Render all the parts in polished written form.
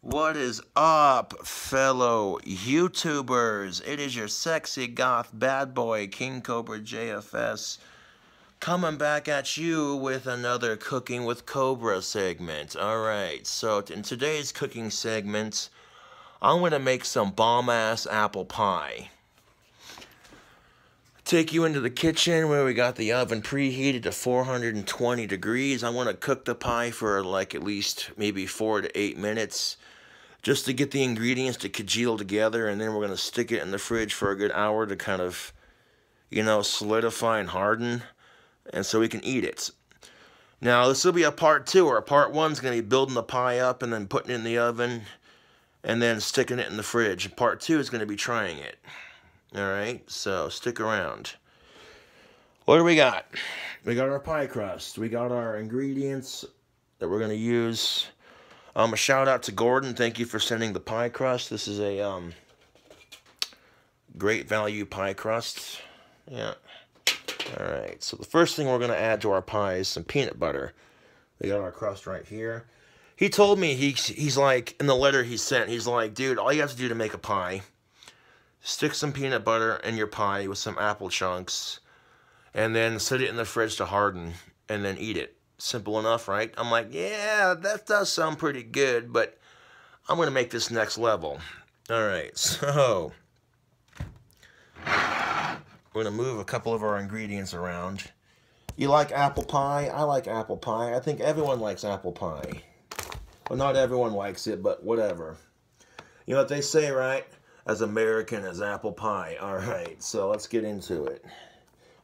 What is up, fellow YouTubers? It is your sexy goth bad boy, King Cobra JFS, coming back at you with another Cooking with Cobra segment. Alright, so in today's cooking segment, I'm going to make some bomb-ass apple pie. Take you into the kitchen where we got the oven preheated to 420 degrees. I want to cook the pie for like at least maybe 4 to 8 minutes just to get the ingredients to congeal together, and then we're going to stick it in the fridge for a good hour to kind of, you know, solidify and harden, and so we can eat it. Now, this will be a part 2, or a part 1 is going to be building the pie up and then putting it in the oven and then sticking it in the fridge. Part 2 is going to be trying it. Alright, so stick around. What do we got? We got our pie crust. We got our ingredients that we're going to use. A shout out to Gordon. Thank you for sending the pie crust. This is a great value pie crust. Yeah. Alright, so the first thing we're going to add to our pie is some peanut butter. We got our crust right here. He told me, he's like, in the letter he sent, he's like, dude, all you have to do to make a pie, stick some peanut butter in your pie with some apple chunks, and then set it in the fridge to harden, and then eat it. Simple enough, right? I'm like, yeah, that does sound pretty good, but I'm going to make this next level. Alright, so we're going to move a couple of our ingredients around. You like apple pie? I like apple pie. I think everyone likes apple pie. Well, not everyone likes it, but whatever. You know what they say, right? As American as apple pie. Alright, so let's get into it.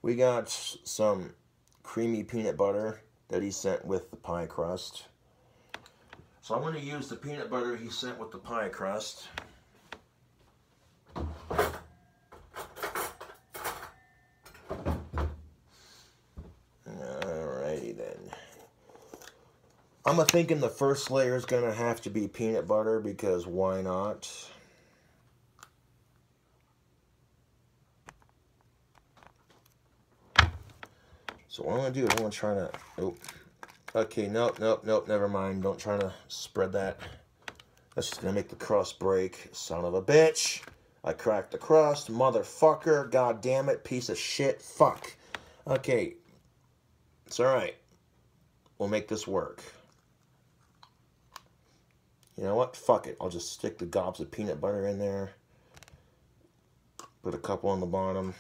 We got some creamy peanut butter that he sent with the pie crust. So I'm going to use the peanut butter he sent with the pie crust. Alrighty then. I'm thinking the first layer is going to have to be peanut butter because why not? So what I'm going to do is I'm going to try to, oh, okay, nope, never mind. Don't try to spread that. That's just going to make the crust break. Son of a bitch. I cracked the crust, motherfucker. God damn it, piece of shit. Fuck. Okay. It's alright. We'll make this work. You know what? Fuck it. I'll just stick the gobs of peanut butter in there. Put a couple on the bottom.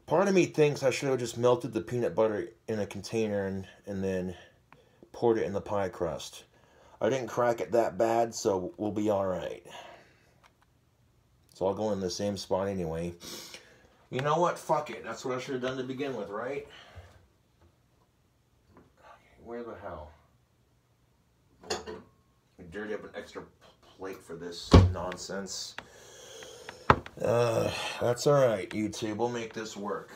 Part of me thinks I should have just melted the peanut butter in a container and then poured it in the pie crust. I didn't crack it that bad, so we'll be alright. So I'll go in the same spot anyway. You know what? Fuck it. That's what I should have done to begin with, right? Where the hell? I dirty up an extra plate for this nonsense. That's alright, YouTube. We'll make this work.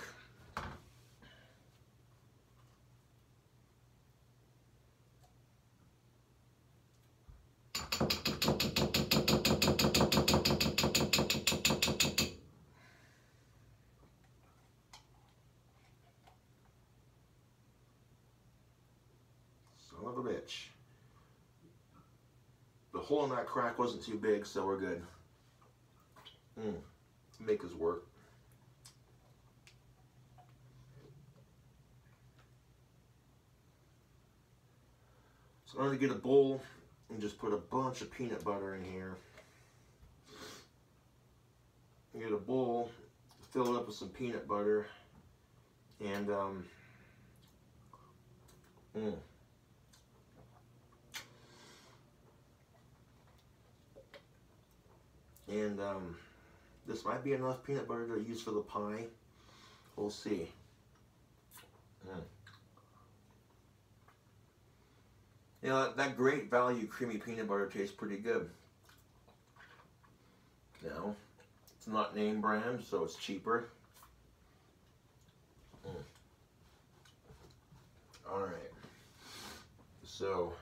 Son of a bitch. The hole in that crack wasn't too big, so we're good. Make this work. So I'm going to get a bowl and just put a bunch of peanut butter in here. Get a bowl, fill it up with some peanut butter, and this might be enough peanut butter to use for the pie. We'll see. You know, that great value creamy peanut butter tastes pretty good. Now, it's not name brand, so it's cheaper. Alright. So,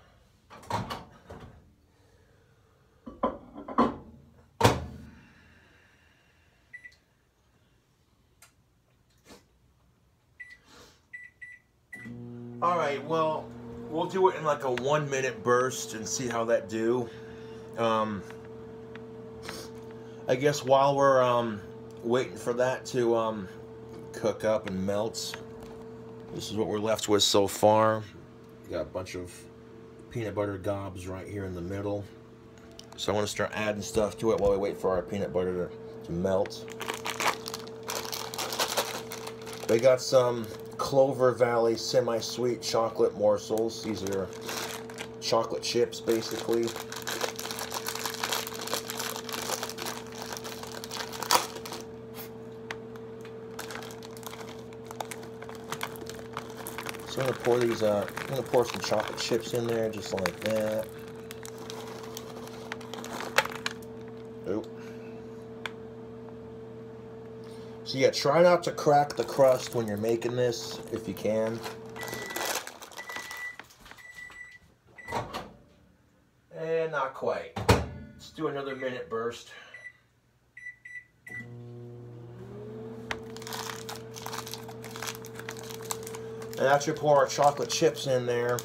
alright, well, we'll do it in like a 1 minute burst and see how that do. I guess while we're waiting for that to cook up and melt, this is what we're left with so far. Got a bunch of peanut butter gobs right here in the middle. So I'm going to start adding stuff to it while we wait for our peanut butter to melt. We got some Clover Valley semi-sweet chocolate morsels. These are chocolate chips, basically. So I'm gonna pour these. I'm gonna pour some chocolate chips in there, just like that. Oop. So yeah, try not to crack the crust when you're making this, if you can. And not quite. Let's do another minute burst. And after you pour our chocolate chips in there,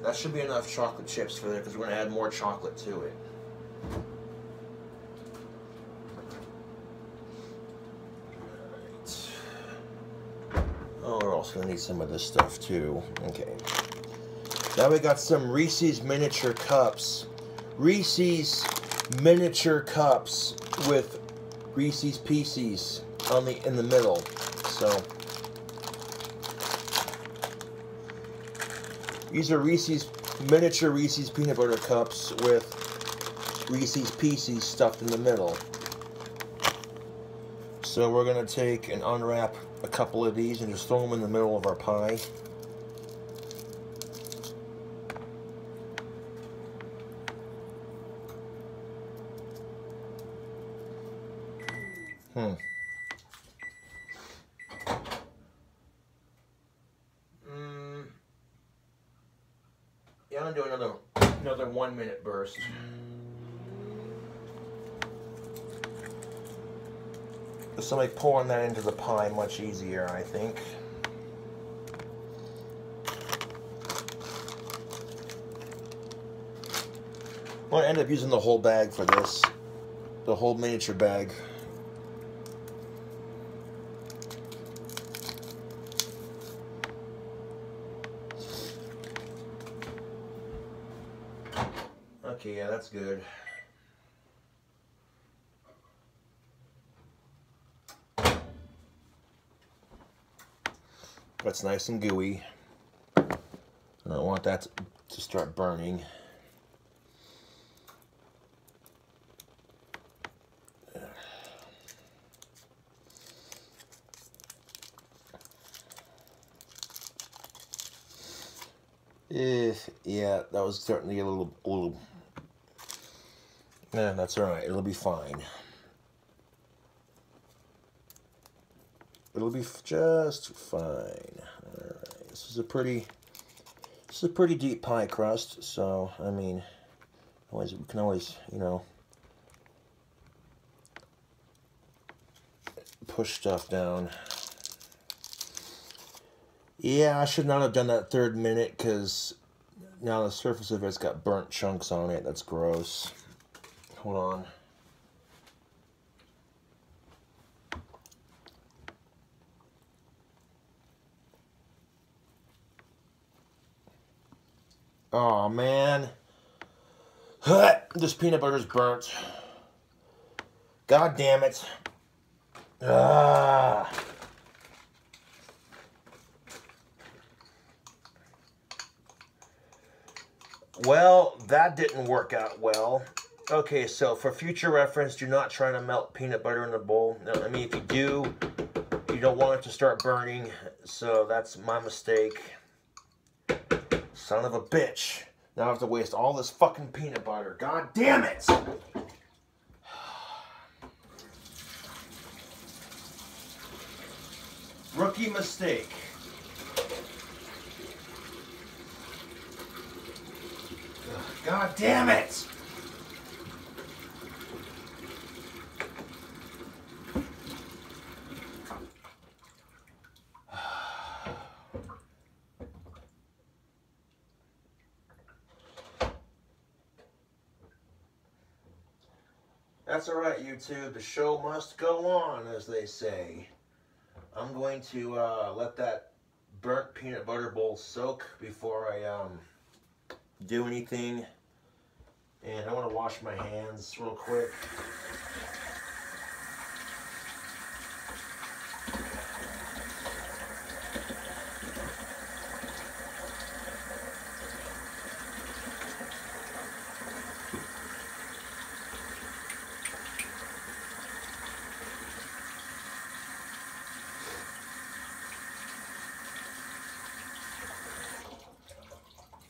that should be enough chocolate chips for there because we're going to add more chocolate to it. Oh, we're also going to need some of this stuff too. Okay. Now we got some Reese's miniature cups. Reese's miniature cups with Reese's Pieces in the middle. So these are miniature Reese's peanut butter cups with Reese's Pieces stuffed in the middle. So we're going to take and unwrap a couple of these and just throw them in the middle of our pie. Yeah, I'm gonna do another 1 minute burst. So like pouring that into the pie much easier, I think. I'm gonna end up using the whole bag for this, the whole miniature bag. Okay, yeah, that's good. That's nice and gooey. I don't want that to start burning. Yeah, that was starting to get a little. Yeah, that's all right. It'll be fine. It'll be just fine. All right. This is a pretty deep pie crust. So I mean, we can always, you know, push stuff down. Yeah, I should not have done that 3rd minute because now the surface of it's got burnt chunks on it. That's gross. Hold on. Oh man. This peanut butter's burnt. God damn it. Ah. Well, that didn't work out well. Okay, so for future reference, do not try to melt peanut butter in a bowl. Now, I mean, if you do, you don't want it to start burning. So that's my mistake. Son of a bitch. Now I have to waste all this fucking peanut butter. God damn it! Rookie mistake. God damn it! That's alright, YouTube. The show must go on, as they say. I'm going to let that burnt peanut butter bowl soak before I do anything. And I want to wash my hands real quick.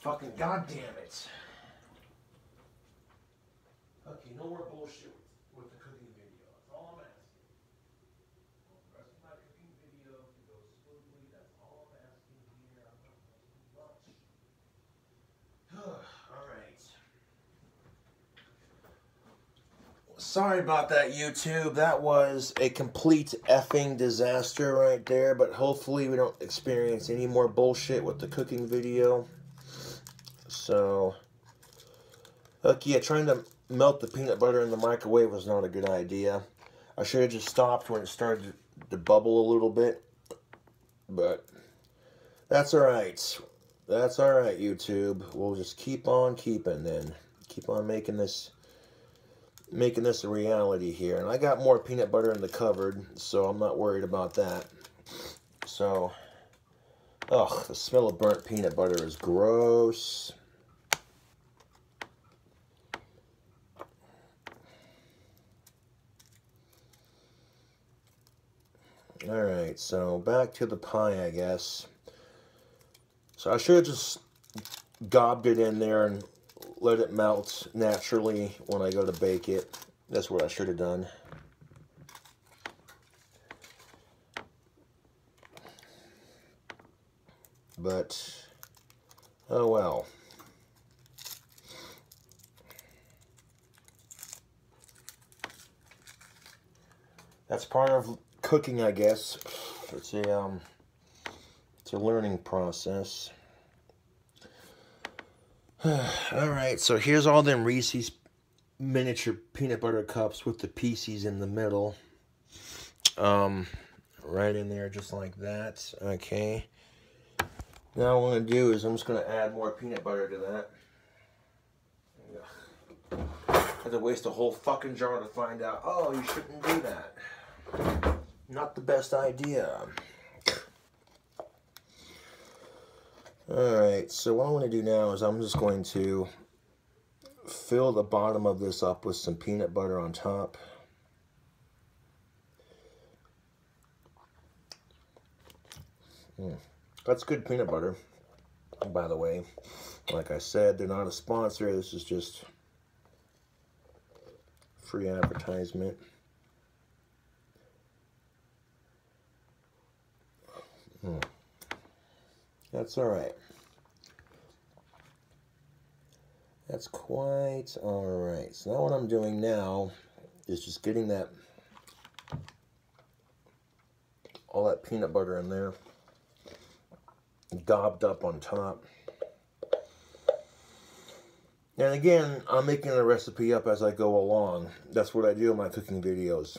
Fucking goddamn it. Okay, no more bullshit with the cooking video. That's all I'm asking. The rest of my cooking video can go smoothly. That's all I'm asking here. I'm not asking much. Alright. Sorry about that, YouTube. That was a complete effing disaster right there, but hopefully we don't experience any more bullshit with the cooking video. So, okay, yeah, trying to melt the peanut butter in the microwave was not a good idea. I should have just stopped when it started to bubble a little bit. But that's alright. That's alright, YouTube. We'll just keep on keeping then. Keep on making this a reality here. And I got more peanut butter in the cupboard, so I'm not worried about that. So, ugh, the smell of burnt peanut butter is gross. Alright, so back to the pie, I guess. So I should have just gobbed it in there and let it melt naturally when I go to bake it. That's what I should have done. But, oh well. That's part of cooking, I guess. It's a learning process. Alright, so here's all them Reese's miniature peanut butter cups with the pieces in the middle. Right in there, just like that. Okay. Now what I'm going to do is I'm just going to add more peanut butter to that. I had to waste a whole fucking jar to find out, oh, you shouldn't do that. Not the best idea. Alright, so what I'm going to do now is I'm just going to fill the bottom of this up with some peanut butter on top. That's good peanut butter, by the way. Like I said, they're not a sponsor. This is just free advertisement. That's alright. That's quite alright. So now what I'm doing now is just getting that, all that peanut butter in there, gobbed up on top. And again, I'm making a recipe up as I go along. That's what I do in my cooking videos,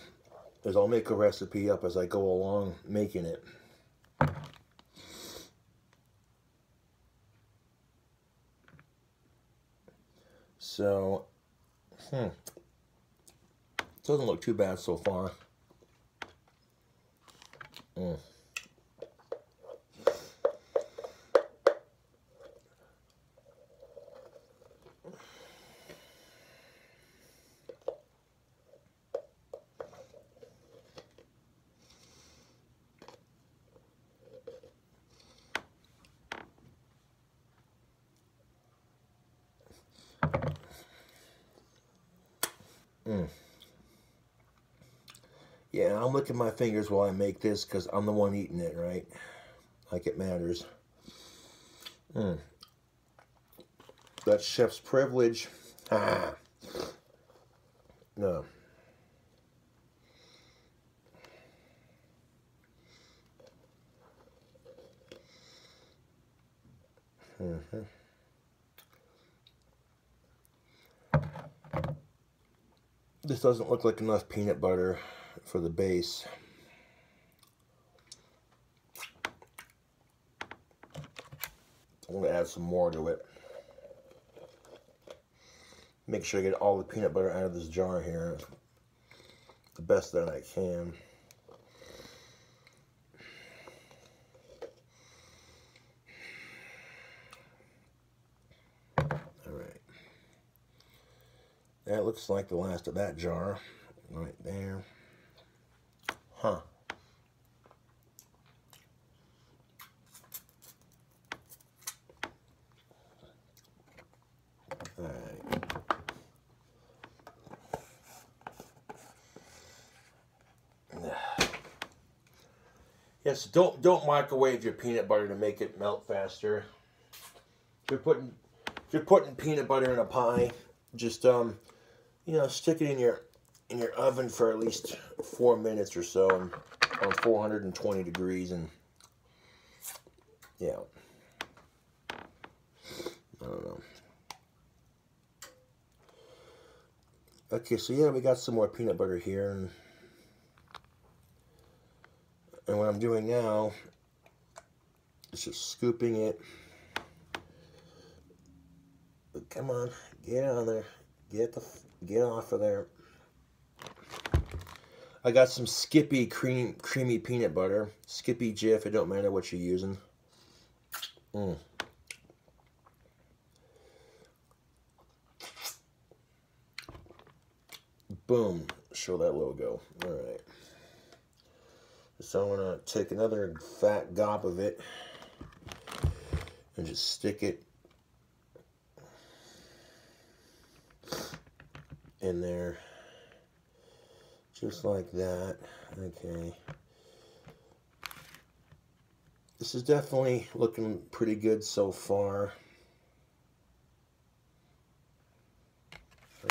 is I'll make a recipe up as I go along making it. So, it doesn't look too bad so far. Yeah, I'm licking my fingers while I make this because I'm the one eating it, right? Like it matters. That's chef's privilege. Ah. No. This doesn't look like enough peanut butter for the base. I'm going to add some more to it. Make sure I get all the peanut butter out of this jar here the best that I can. Alright. That looks like the last of that jar. Right there. Huh. Alright. Yes, don't microwave your peanut butter to make it melt faster. If you're putting peanut butter in a pie, just you know, stick it in your oven for at least 4 minutes or so, and on 420 degrees, and yeah, I don't know. Okay, so yeah, we got some more peanut butter here, and what I'm doing now is just scooping it. Come on, get on there, get off of there. I got some Skippy creamy peanut butter, Skippy Jif. It don't matter what you're using. Boom, show that logo. All right. So I'm gonna take another fat gob of it and just stick it in there, just like that. Okay. This is definitely looking pretty good so far.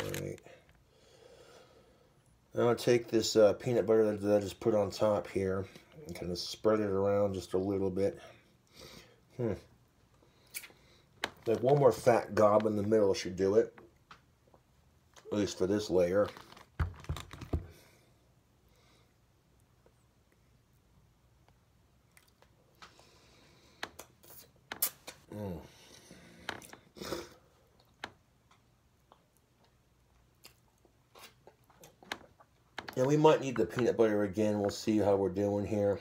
All right. Now I'll take this peanut butter that I just put on top here and kind of spread it around just a little bit. Like one more fat gob in the middle should do it, at least for this layer. And we might need the peanut butter again. We'll see how we're doing here.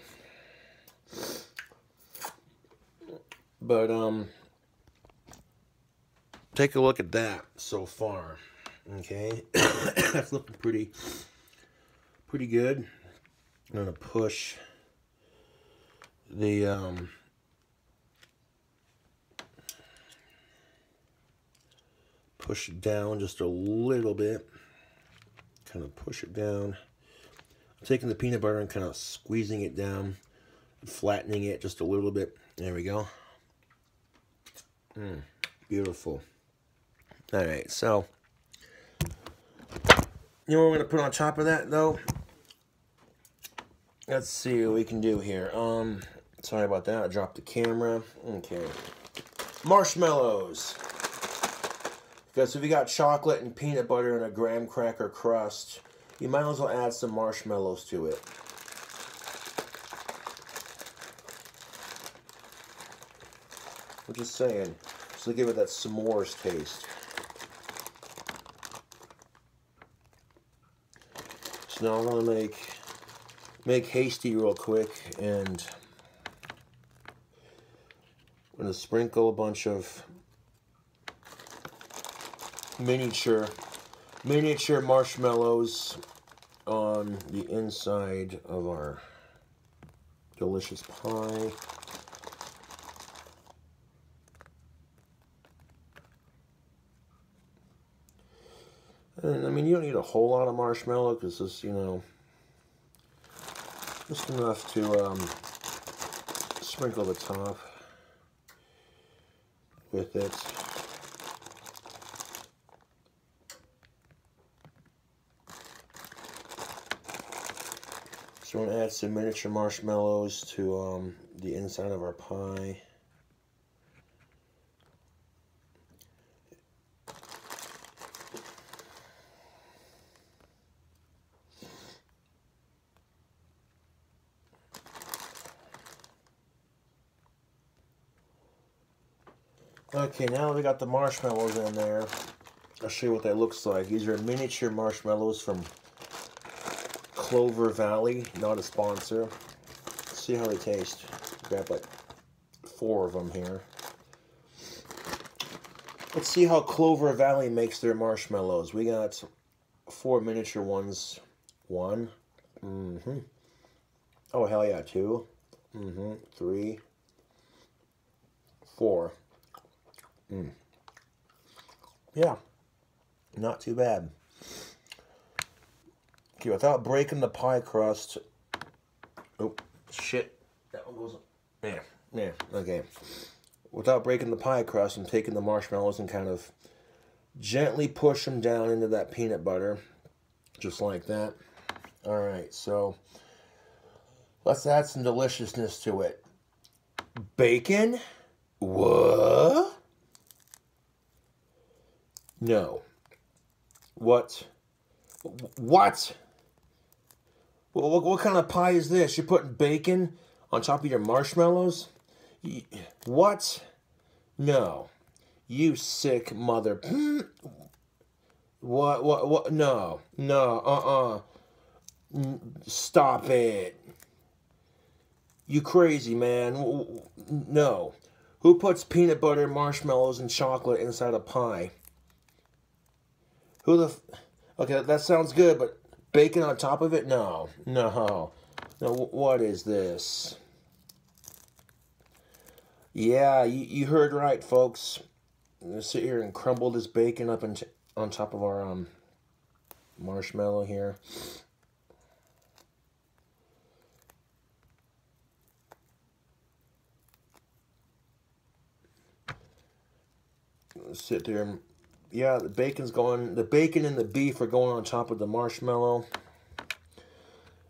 But take a look at that so far. Okay, that's looking pretty good. I'm gonna push the push it down just a little bit. Kind of push it down. I'm taking the peanut butter and kind of squeezing it down, flattening it just a little bit. There we go. Beautiful. All right, so you know what we're gonna put on top of that though? Let's see what we can do here. Sorry about that. I dropped the camera. Okay. Marshmallows. Because if you got chocolate and peanut butter and a graham cracker crust, you might as well add some marshmallows to it. I'm just saying, just to give it that s'mores taste. So now I'm gonna make hasty real quick, and I'm gonna sprinkle a bunch of miniature marshmallows on the inside of our delicious pie. And I mean, you don't need a whole lot of marshmallow because this, you know, just enough to sprinkle the top with it. So we're going to add some miniature marshmallows to the inside of our pie. Okay, now we got the marshmallows in there. I'll show you what that looks like. These are miniature marshmallows from Clover Valley, not a sponsor. Let's see how they taste. Grab like 4 of them here. Let's see how Clover Valley makes their marshmallows. We got 4 miniature ones. 1. Oh, hell yeah, 2. 3. 4. Yeah, not too bad. Okay, without breaking the pie crust. Oh, shit. That one goes. Yeah, okay. Without breaking the pie crust, I'm taking the marshmallows and kind of gently push them down into that peanut butter. Just like that. Alright, so let's add some deliciousness to it. Bacon? What? No. What? What? What kind of pie is this? You're putting bacon on top of your marshmallows? What? No. You sick mother. What? No. No. Stop it. You crazy, man. No. Who puts peanut butter, marshmallows, and chocolate inside a pie? Who the... Okay, that sounds good, but bacon on top of it? No. No. No, what is this? Yeah, you heard right, folks. I'm going to sit here and crumble this bacon up on top of our marshmallow here. Sit there and, yeah, the bacon and the beef are going on top of the marshmallow.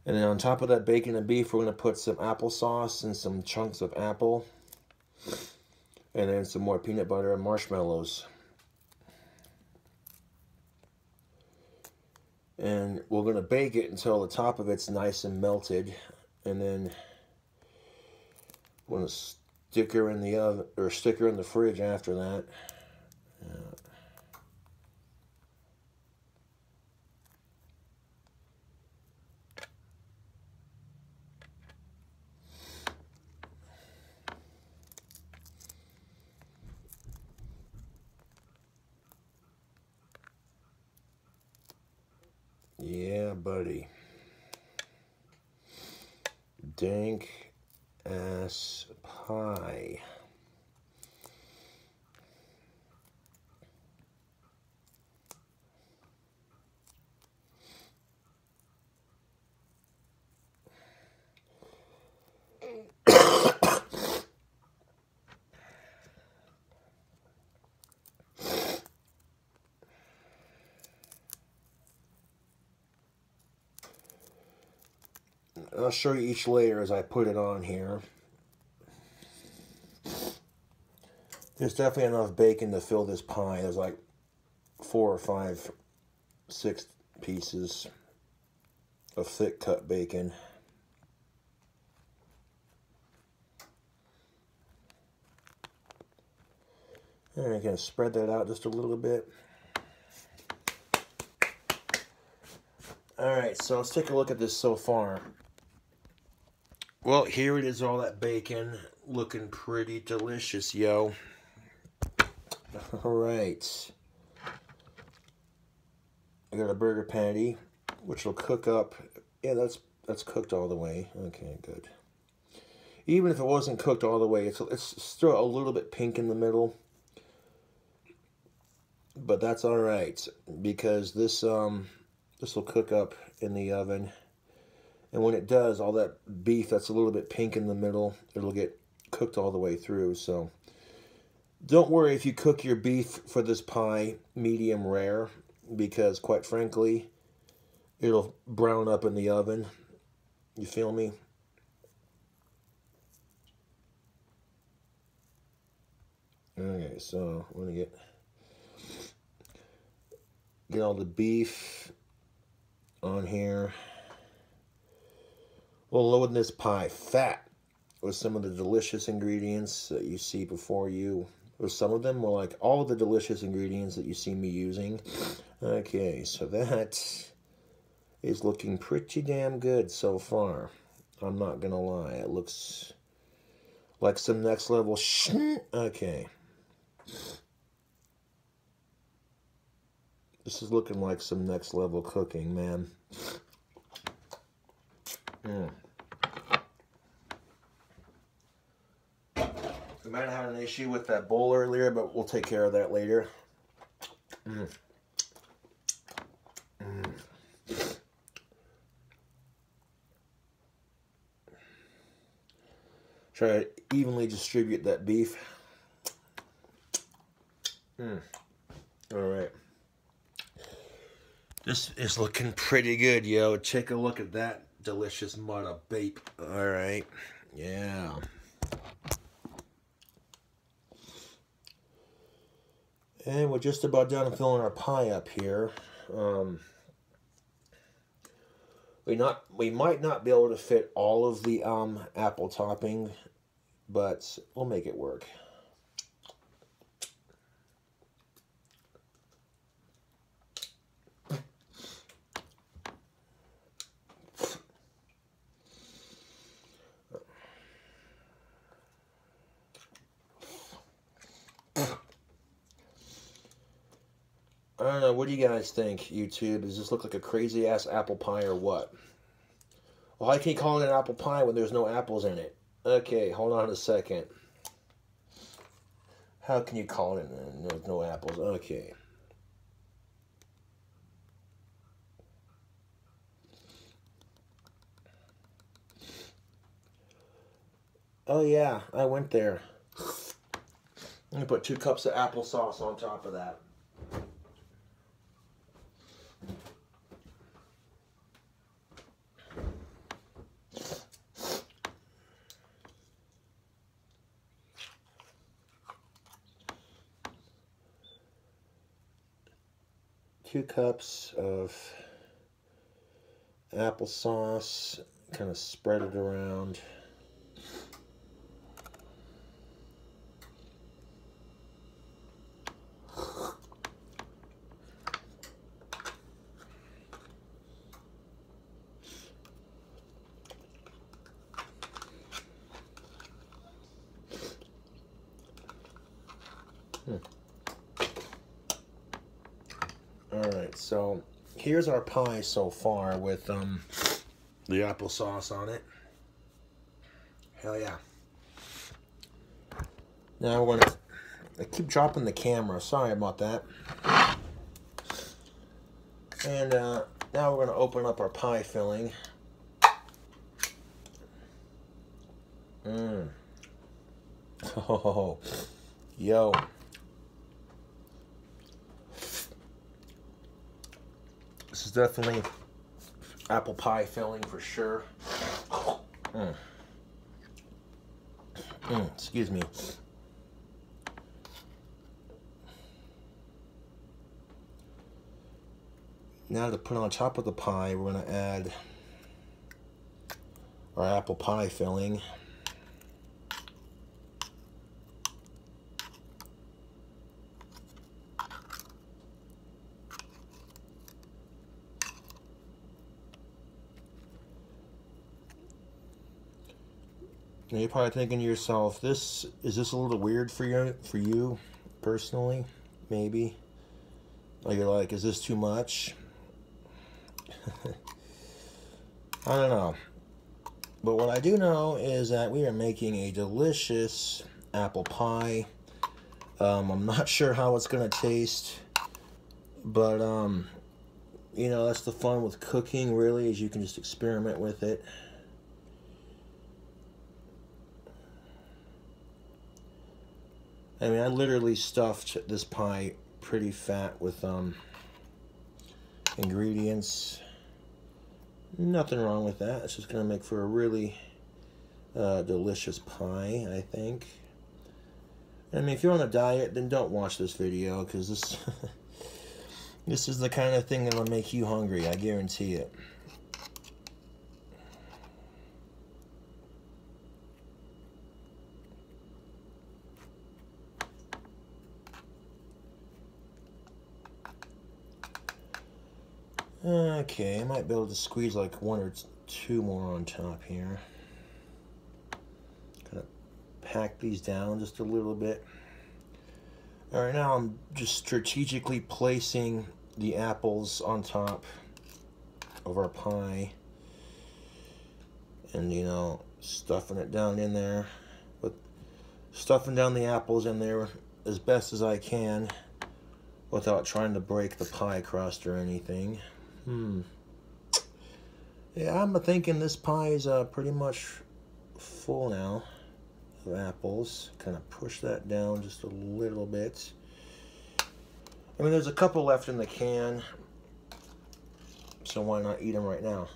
And then on top of that bacon and beef, we're going to put some applesauce and some chunks of apple. And then some more peanut butter and marshmallows. And we're going to bake it until the top of it's nice and melted. And then we're going to stick her in the oven, or stick her in the fridge after that. Yeah, buddy. Dank ass pie. I'll show you each layer as I put it on here. There's definitely enough bacon to fill this pie. There's like 4 or 5, 6 pieces of thick cut bacon. And I'm going to spread that out just a little bit. Alright, so let's take a look at this so far. Well, here it is, all that bacon, looking pretty delicious, yo. Alright. I got a burger patty, which will cook up. Yeah, that's cooked all the way. Okay, good. Even if it wasn't cooked all the way, it's still a little bit pink in the middle. But that's alright, because this will cook up in the oven. And when it does, all that beef that's a little bit pink in the middle, it'll get cooked all the way through. So don't worry if you cook your beef for this pie medium rare, because quite frankly, it'll brown up in the oven. You feel me? Okay, so I'm going to get all the beef on here. We'll load this pie fat with some of the delicious ingredients that you see before you or some of them, more like all of the delicious ingredients that you see me using. Okay, so that is looking pretty damn good so far. I'm not gonna lie, it looks like some next level okay. This is looking like some next level cooking, man. We might have had an issue with that bowl earlier, but we'll take care of that later. Try to evenly distribute that beef. All right. This is looking pretty good, yo. Take a look at that delicious mud of beef. All right. Yeah. And we're just about done filling our pie up here. We might not be able to fit all of the apple topping, but we'll make it work. I don't know, what do you guys think, YouTube? Does this look like a crazy-ass apple pie or what? Well, how can you call it an apple pie when there's no apples in it? Okay, hold on a second. How can you call it no apples? Okay. Oh yeah, I went there. I'm gonna put 2 cups of applesauce on top of that. Two cups of applesauce, kind of spread it around. Alright, so here's our pie so far with the applesauce on it. Hell yeah. Now we're gonna, I keep dropping the camera, sorry about that. And now we're gonna open up our pie filling. Oh, yo. This is definitely apple pie filling for sure. Excuse me. Now to put on top of the pie, we're going to add our apple pie filling. Now you're probably thinking to yourself, is this a little weird for you personally? Maybe. Like you're like, is this too much? I don't know. But what I do know is that we are making a delicious apple pie. I'm not sure how it's gonna taste, but you know, that's the fun with cooking, really, is you can just experiment with it. I mean, I literally stuffed this pie pretty fat with ingredients. Nothing wrong with that. It's just going to make for a really delicious pie, I think. I mean, if you're on a diet, then don't watch this video, because this this is the kind of thing that will make you hungry, I guarantee it. Okay, I might be able to squeeze like one or two more on top here. Kind of pack these down just a little bit. All right, now I'm just strategically placing the apples on top of our pie. And, you know, stuffing it down in there. But stuffing down the apples in there as best as I can without trying to break the pie crust or anything. Yeah, I'm thinking this pie is pretty much full now of apples. Kind of push that down just a little bit. I mean, there's a couple left in the can, so why not eat them right now?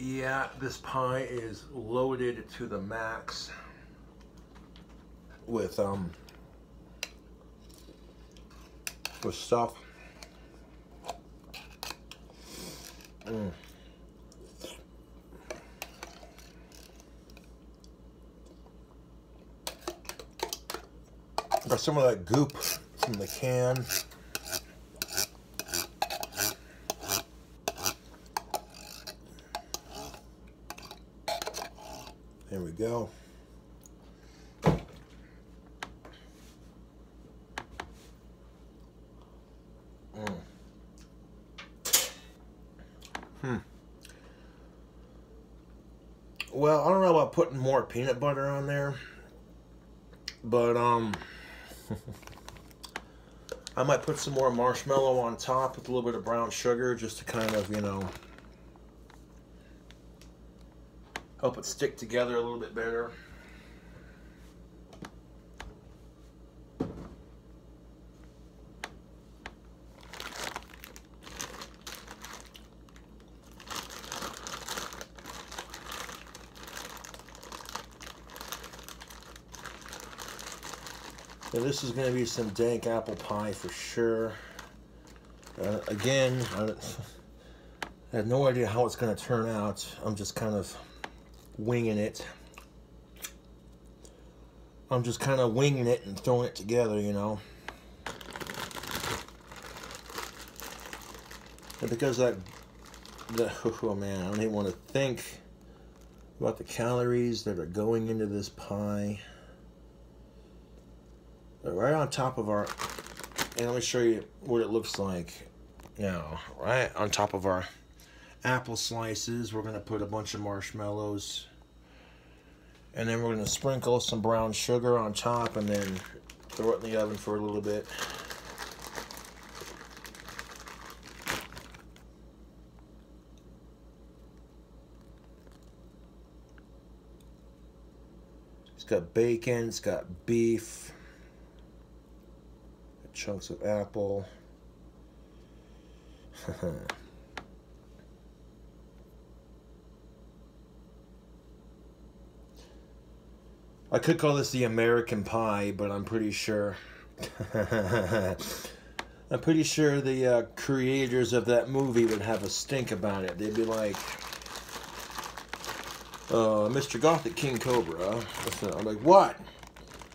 Yeah, this pie is loaded to the max with stuff. Got some of that goop from the can. There we go. Well, I don't know about putting more peanut butter on there, but I might put some more marshmallow on top with a little bit of brown sugar just to kind of, you know, help it stick together a little bit better. Now this is going to be some dank apple pie for sure. Again, I have no idea how it's going to turn out. I'm just kind of winging it. I'm just kind of winging it and throwing it together, you know. And because oh man, I don't even want to think about the calories that are going into this pie. But right on top of our, and let me show you what it looks like now. Right on top of our apple slices, we're going to put a bunch of marshmallows. And then we're going to sprinkle some brown sugar on top and then throw it in the oven for a little bit. It's got bacon, it's got beef, chunks of apple. I could call this the American pie, but I'm pretty sure I'm pretty sure the creators of that movie would have a stink about it. They'd be like, Mr. Gothic King Cobra. I'm like, what?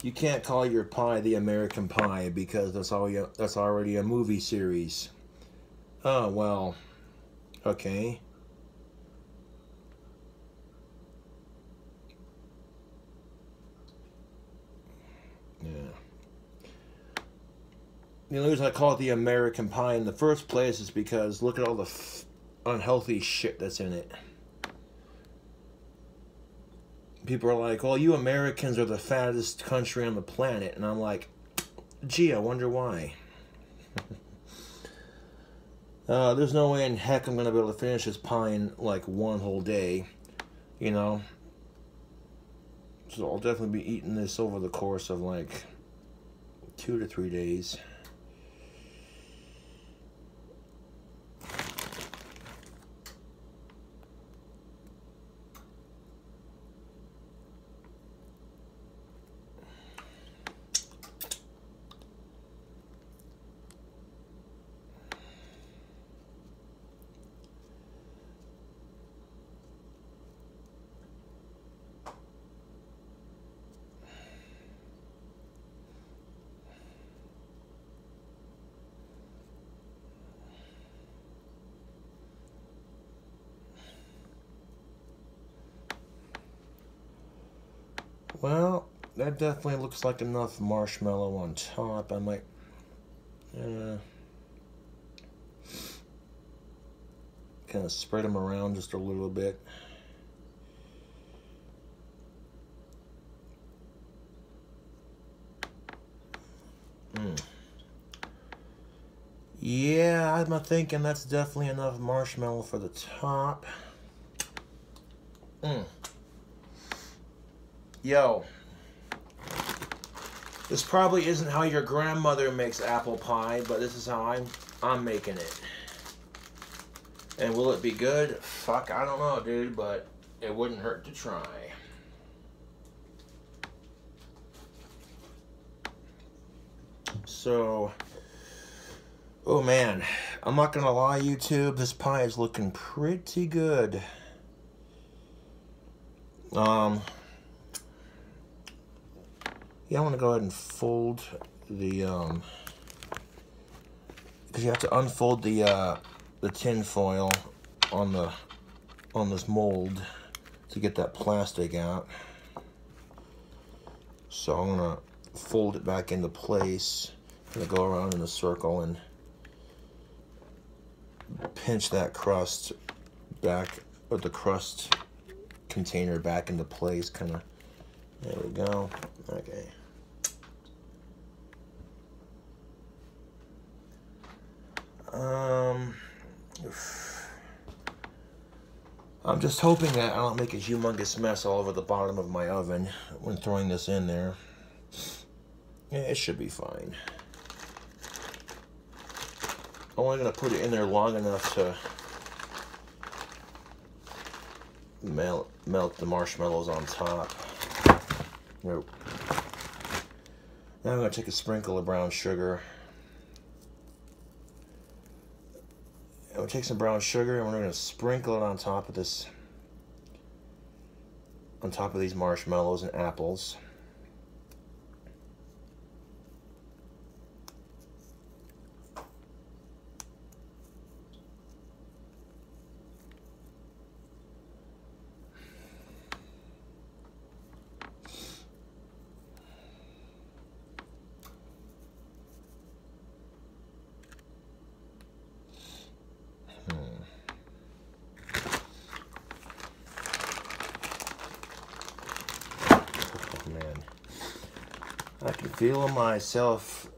You can't call your pie the American Pie because that's already a movie series. Oh, well, okay. Yeah. The only reason I call it the American Pie in the first place is because look at all the unhealthy shit that's in it. People are like, well, you Americans are the fattest country on the planet. And I'm like, gee, I wonder why. There's no way in heck I'm going to be able to finish this pie in like one whole day. You know? So I'll definitely be eating this over the course of like 2 to 3 days. Well, that definitely looks like enough marshmallow on top. I might... kind of spread them around just a little bit. Yeah, I'm thinking that's definitely enough marshmallow for the top. Yo, this probably isn't how your grandmother makes apple pie, but this is how I'm making it. And will it be good? Fuck, I don't know, dude, but it wouldn't hurt to try. So, oh man, I'm not gonna lie, YouTube, this pie is looking pretty good. Yeah, I'm gonna go ahead and fold the because you have to unfold the tin foil on this mold to get that plastic out. So I'm gonna fold it back into place. I'm gonna go around in a circle and pinch that crust back, or the crust container back into place, kind of. There we go. Okay. I'm just hoping that I don't make a humongous mess all over the bottom of my oven when throwing this in there. Yeah, it should be fine. I'm only going to put it in there long enough to melt the marshmallows on top. Nope. Now I'm going to take a sprinkle of brown sugar. I'm going to take some brown sugar and we're going to sprinkle it on top of this, on top of these marshmallows and apples. I can feel myself,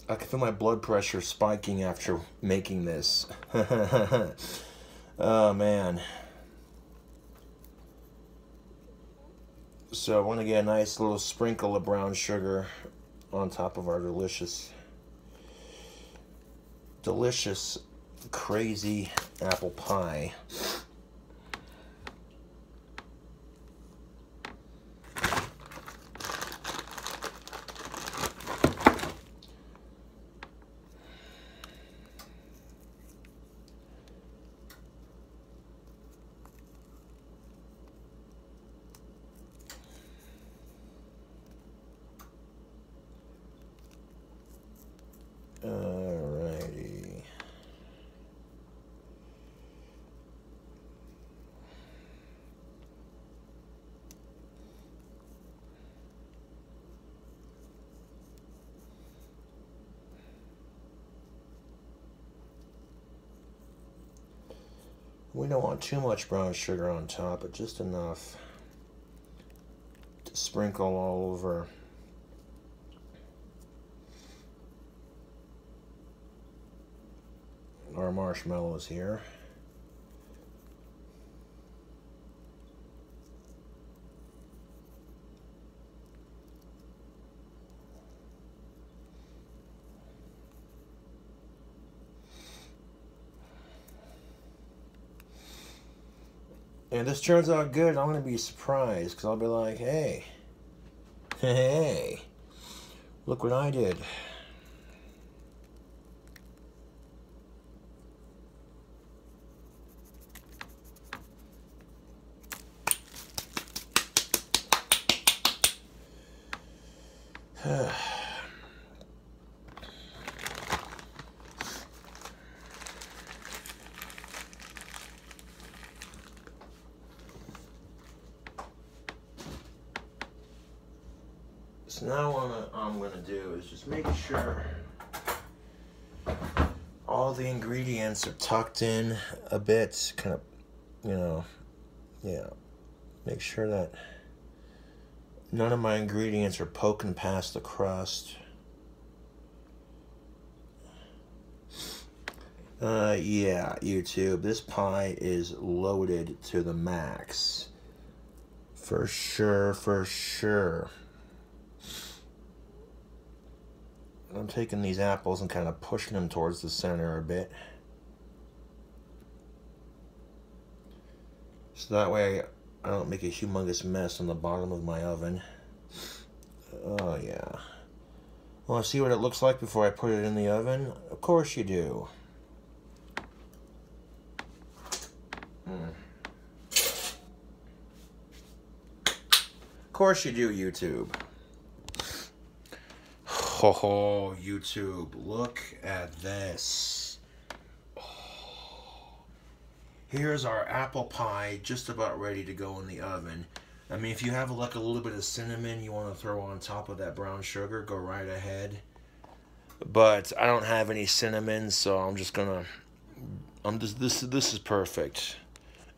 I can feel my blood pressure spiking after making this. Oh man. So I want to get a nice little sprinkle of brown sugar on top of our delicious, crazy apple pie. Alrighty. We don't want too much brown sugar on top, but just enough to sprinkle all over. Our marshmallows here. And this turns out good, I'm going to be surprised because I'll be like, hey, hey, look what I did. So now what I'm gonna do is just make sure all the ingredients are tucked in a bit, kind of, you know, yeah. Make sure that none of my ingredients are poking past the crust. Yeah, YouTube, this pie is loaded to the max. For sure, for sure. I'm taking these apples and kind of pushing them towards the center a bit. So that way I don't make a humongous mess on the bottom of my oven. Oh yeah. Want to see what it looks like before I put it in the oven? Of course you do. Of course you do, YouTube. Oh, YouTube, look at this. Oh. Here's our apple pie just about ready to go in the oven. I mean, if you have like a little bit of cinnamon you want to throw on top of that brown sugar, go right ahead. But I don't have any cinnamon, so I'm just gonna. This is perfect.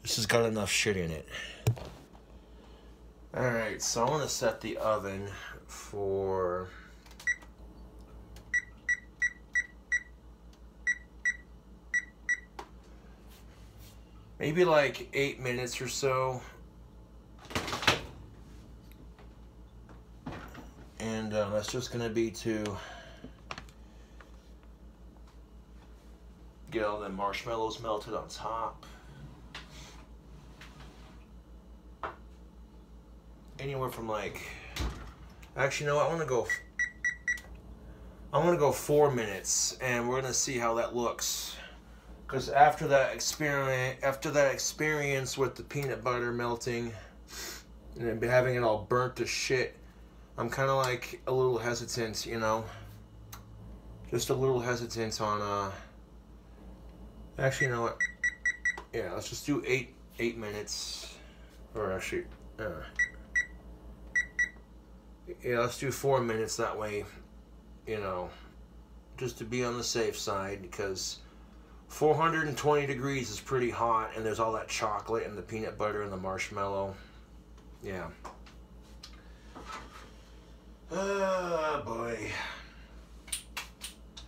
This has got enough shit in it. All right, so I want to set the oven for. Maybe like 8 minutes or so. And that's just going to be to get all the marshmallows melted on top. Anywhere from like, actually no, I want to go 4 minutes, and we're going to see how that looks. Because after that experience with the peanut butter melting and having it all burnt to shit, I'm kind of like a little hesitant, you know. Just a little hesitant on, actually, you know what? Yeah, let's just do 8 minutes. Or actually, yeah, let's do 4 minutes that way, you know, just to be on the safe side, because 420 degrees is pretty hot, and there's all that chocolate and the peanut butter and the marshmallow. Yeah. Oh, boy.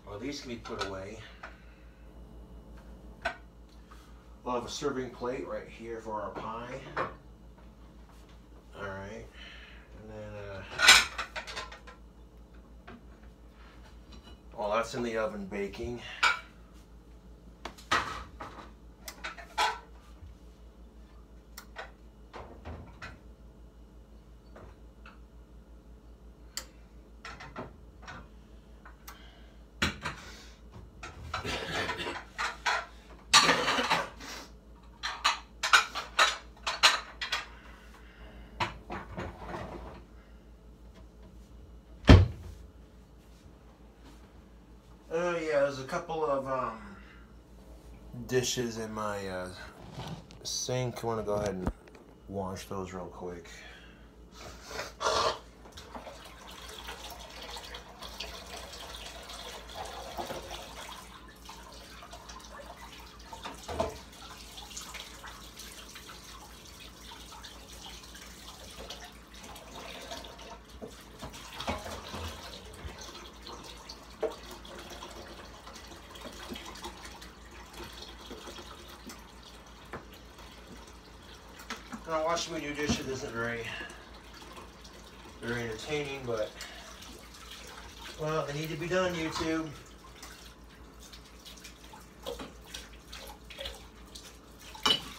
Well, these can be put away. We'll have a serving plate right here for our pie. Alright. And then, well, that's in the oven baking. Yeah, there's a couple of dishes in my sink. I want to go ahead and wash those real quick. Washing my new dishes isn't very entertaining, but, well, they need to be done, YouTube.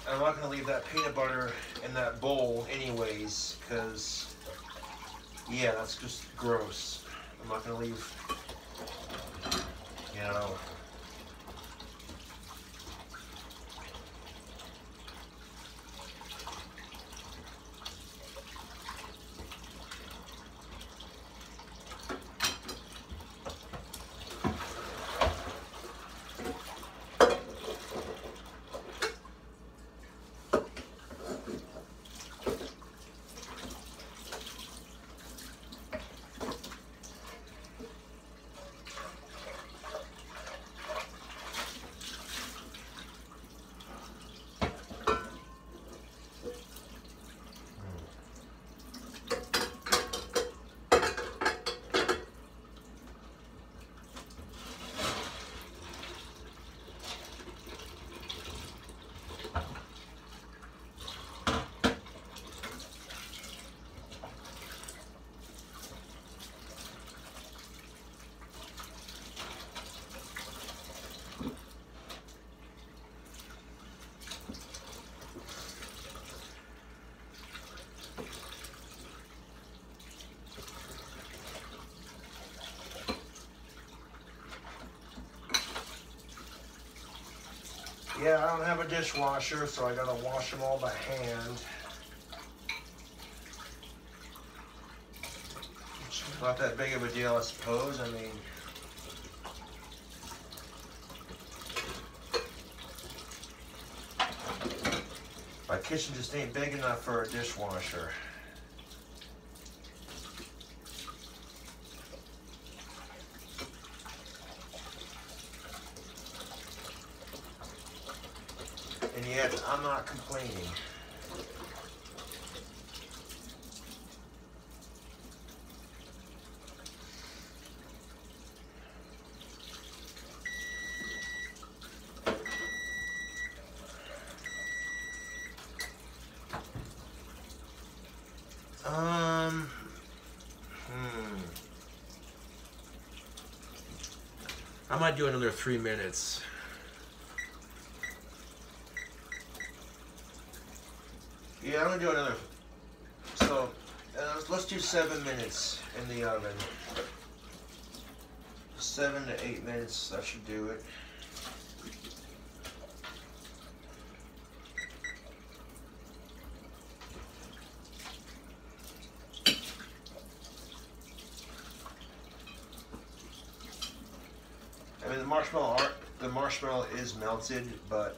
I'm not going to leave that peanut butter in that bowl anyways, because, yeah, that's just gross. I'm not going to leave, you know. Yeah, I don't have a dishwasher, so I gotta wash them all by hand. It's not that big of a deal, I suppose. I mean, my kitchen just ain't big enough for a dishwasher. And yet, I'm not complaining. I might do another 3 minutes. Yeah, I'm gonna do another. So let's do 7 minutes in the oven. 7 to 8 minutes, that should do it. I mean, the marshmallow is melted, but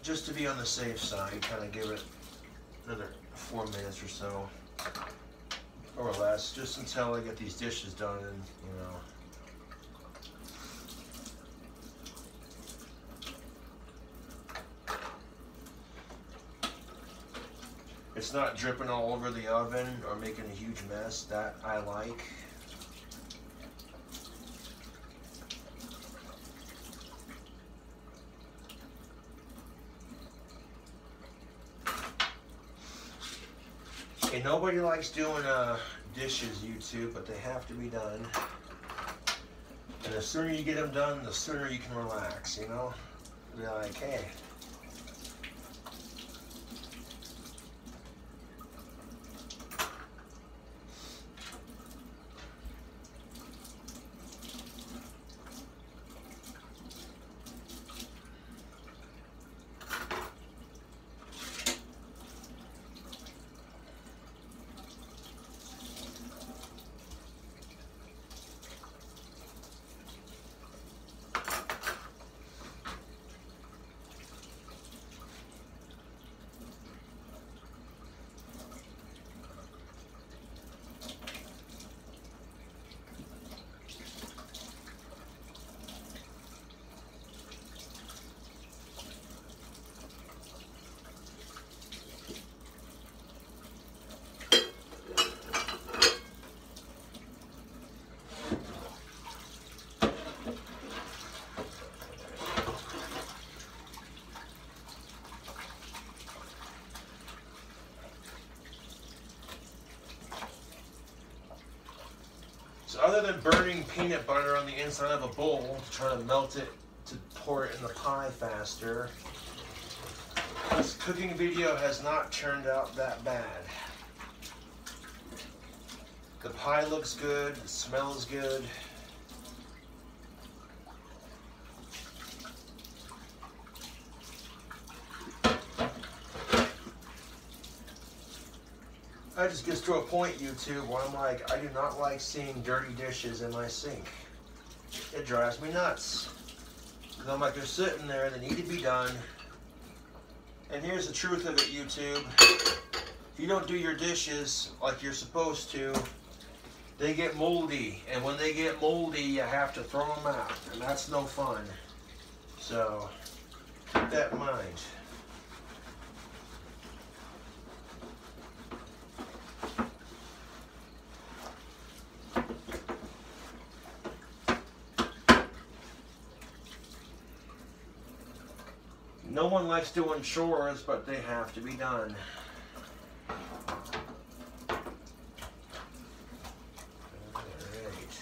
just to be on the safe side, kind of give it another 4 minutes or so, or less, just until I get these dishes done, and you know. It's not dripping all over the oven or making a huge mess. That I like. Okay, nobody likes doing dishes, YouTube, but they have to be done. And the sooner you get them done, the sooner you can relax, you know? Be like, hey. So other than burning peanut butter on the inside of a bowl to try to melt it to pour it in the pie faster, this cooking video has not turned out that bad. The pie looks good, it smells good. I just gets to a point, YouTube, where I'm like, I do not like seeing dirty dishes in my sink. It drives me nuts. Because I'm like, they're sitting there, they need to be done. And here's the truth of it, YouTube. If you don't do your dishes like you're supposed to, they get moldy. And when they get moldy, you have to throw them out. And that's no fun. So, keep that in mind. No one likes doing chores, but they have to be done. Alright.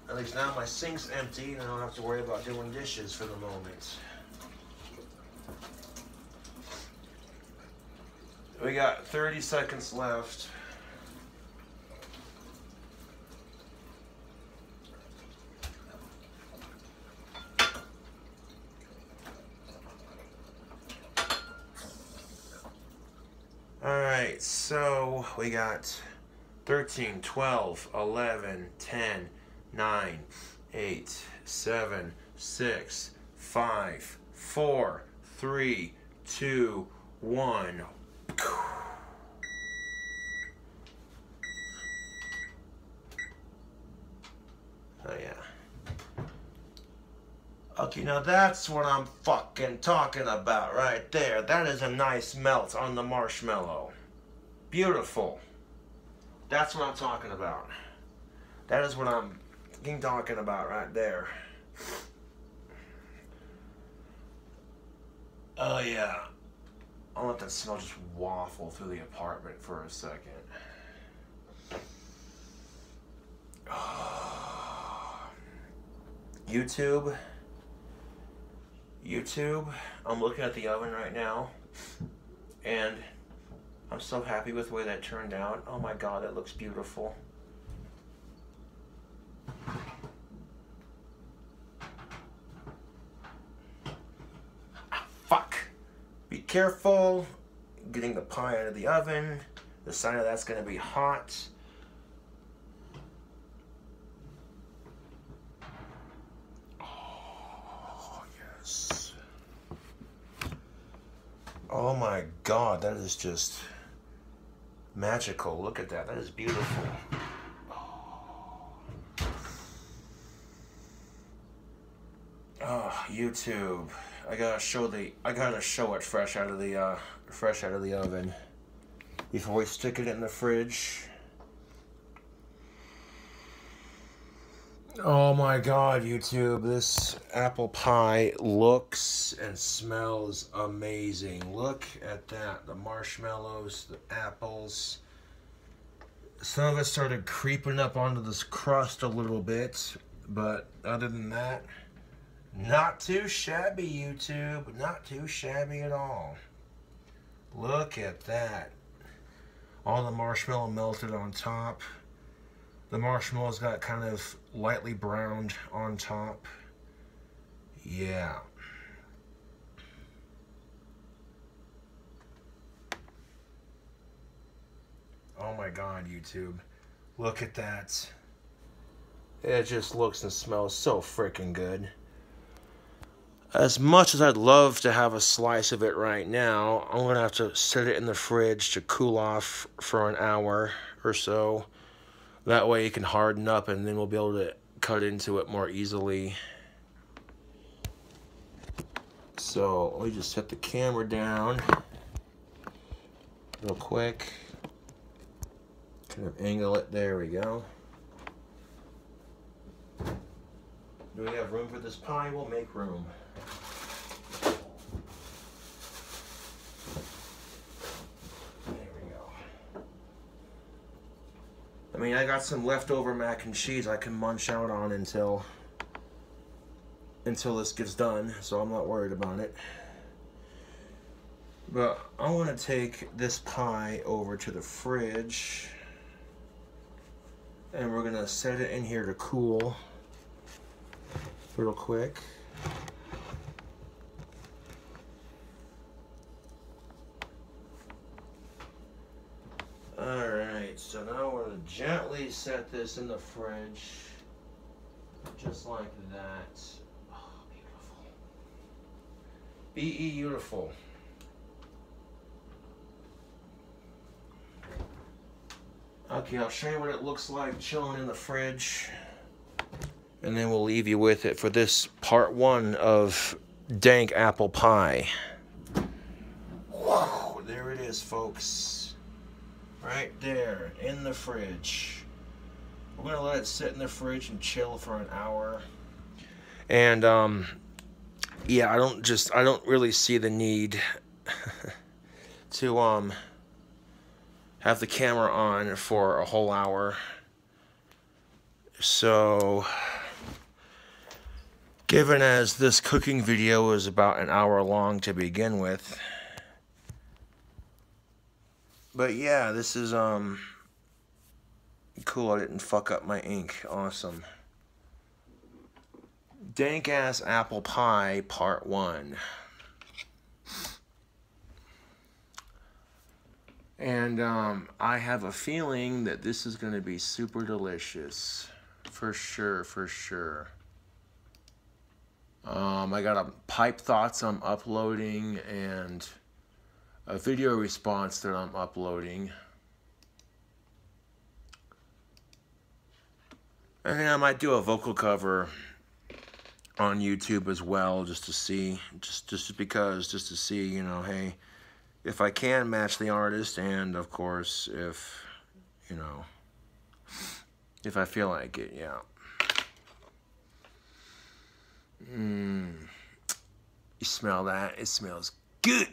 At least now my sink's empty and I don't have to worry about doing dishes for the moment. We got 30 seconds left. right, so we got 13, 12, 11, 10, 9, 8, 7, 6, 5, 4, 3, 2, 1. Oh yeah. Okay, now that's what I'm fucking talking about right there. That is a nice melt on the marshmallow. Beautiful. That's what I'm talking about. That is what I'm fucking talking about right there. Oh yeah. I'll let that smell just waffle through the apartment for a second. YouTube, I'm looking at the oven right now, and I'm so happy with the way that turned out. Oh my god, that looks beautiful. Fuck. Be careful getting the pie out of the oven. The sign of that's going to be hot. Oh, yes. Oh my god, that is just magical. Look at that. That is beautiful. Oh, YouTube. I gotta show it fresh out of the oven before we stick it in the fridge. Oh my god, YouTube, this apple pie looks and smells amazing. Look at that, the marshmallows, the apples. Some of it started creeping up onto this crust a little bit, but other than that, not too shabby, YouTube. Not too shabby at all. Look at that. All the marshmallow melted on top. The marshmallows got kind of lightly browned on top. Yeah. Oh my god, YouTube. Look at that. It just looks and smells so freaking good. As much as I'd love to have a slice of it right now, I'm going to have to set it in the fridge to cool off for an hour or so. That way it can harden up and then we'll be able to cut into it more easily. So let me just set the camera down real quick. Kind of angle it. There we go. Do we have room for this pie? We'll make room. I mean, I got some leftover mac and cheese I can munch out on until this gets done, so I'm not worried about it. But I want to take this pie over to the fridge, and we're gonna set it in here to cool real quick. Alright, so now we're going to gently set this in the fridge, just like that. Oh, beautiful. Beautiful. Okay, I'll show you what it looks like chilling in the fridge, and then we'll leave you with it for this part one of Dank apple pie. Whoa, there it is, folks. Right there, in the fridge. We're gonna let it sit in the fridge and chill for an hour. And yeah, I don't really see the need to have the camera on for a whole hour. So, given as this cooking video is about an hour long to begin with. But yeah, this is cool. I didn't fuck up my ink. Awesome. Dank ass apple pie part 1. And I have a feeling that this is going to be super delicious. For sure, for sure. I got a pipe thoughts I'm uploading and a video response that I'm uploading. And then I might do a vocal cover on YouTube as well, just to see, just to see, you know, hey, if I can match the artist, and of course, if, you know, if I feel like it, yeah. You smell that? It smells good.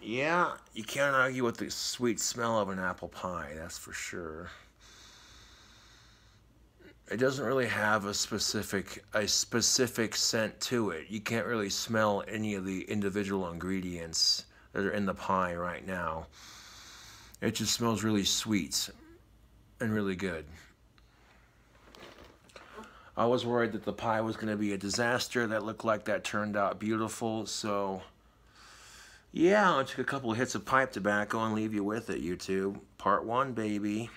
Yeah, you can't argue with the sweet smell of an apple pie, that's for sure. It doesn't really have a specific scent to it. You can't really smell any of the individual ingredients that are in the pie right now. It just smells really sweet and really good. I was worried that the pie was going to be a disaster. That looked like that turned out beautiful. So, yeah, I took a couple of hits of pipe tobacco and leave you with it, YouTube. Part 1, baby.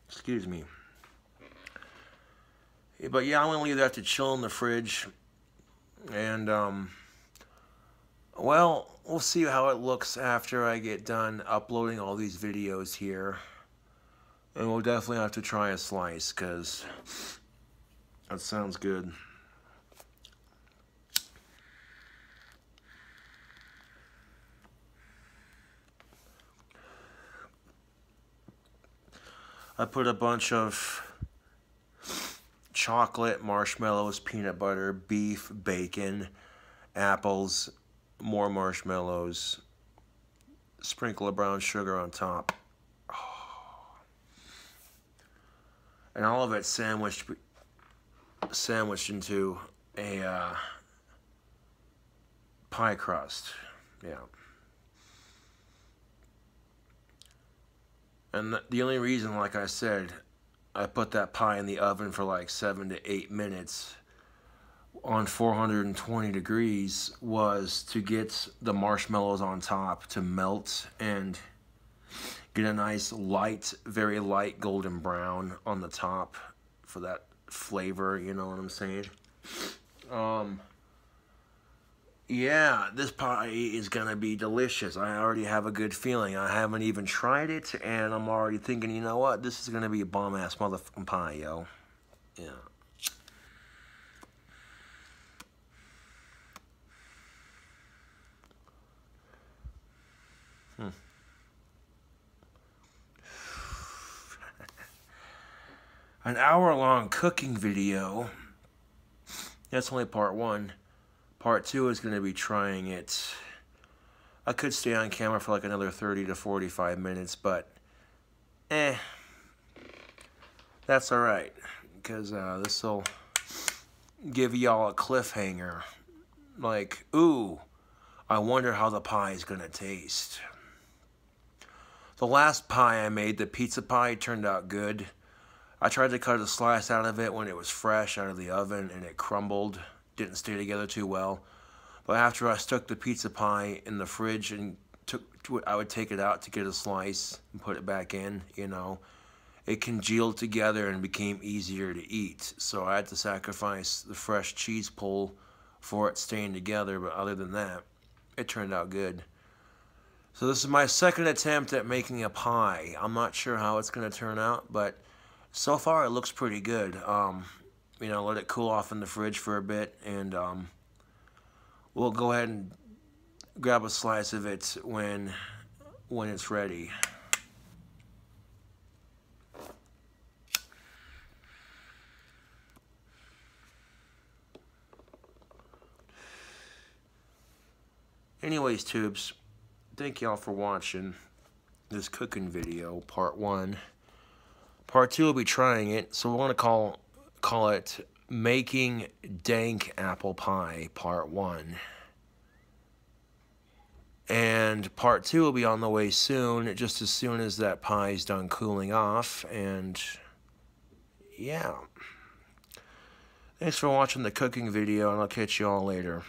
Excuse me. But yeah, I'm going to leave that to chill in the fridge. And, well, we'll see how it looks after I get done uploading all these videos here. And we'll definitely have to try a slice, because that sounds good. I put a bunch of chocolate, marshmallows, peanut butter, beef, bacon, apples, more marshmallows, sprinkle of brown sugar on top. Oh. And all of it sandwiched into a pie crust. Yeah. And the only reason, like I said, I put that pie in the oven for like 7 to 8 minutes on 420 degrees was to get the marshmallows on top to melt and get a nice light, very light golden brown on the top for that flavor, you know what I'm saying? Yeah, this pie is going to be delicious. I already have a good feeling. I haven't even tried it, and I'm already thinking, you know what? This is going to be a bomb-ass motherfucking pie, yo. Yeah. An hour-long cooking video. That's only part 1. Part 2 is going to be trying it. I could stay on camera for like another 30 to 45 minutes, but that's alright, because this will give y'all a cliffhanger. Like, ooh, I wonder how the pie is going to taste. The last pie I made, the pizza pie, turned out good. I tried to cut a slice out of it when it was fresh out of the oven, and it crumbled. Didn't stay together too well. But after I stuck the pizza pie in the fridge and I would take it out to get a slice and put it back in, you know, it congealed together and became easier to eat. So I had to sacrifice the fresh cheese pull for it staying together, but other than that, it turned out good. So this is my second attempt at making a pie. I'm not sure how it's going to turn out, but so far it looks pretty good. You know, let it cool off in the fridge for a bit, and we'll go ahead and grab a slice of it when it's ready. Anyways, tubes, thank y'all for watching this cooking video, part 1. Part 2 will be trying it, so we want to call it Making Dank Apple Pie, part 1. And part 2 will be on the way soon, just as soon as that pie is done cooling off. And yeah. Thanks for watching the cooking video, and I'll catch you all later.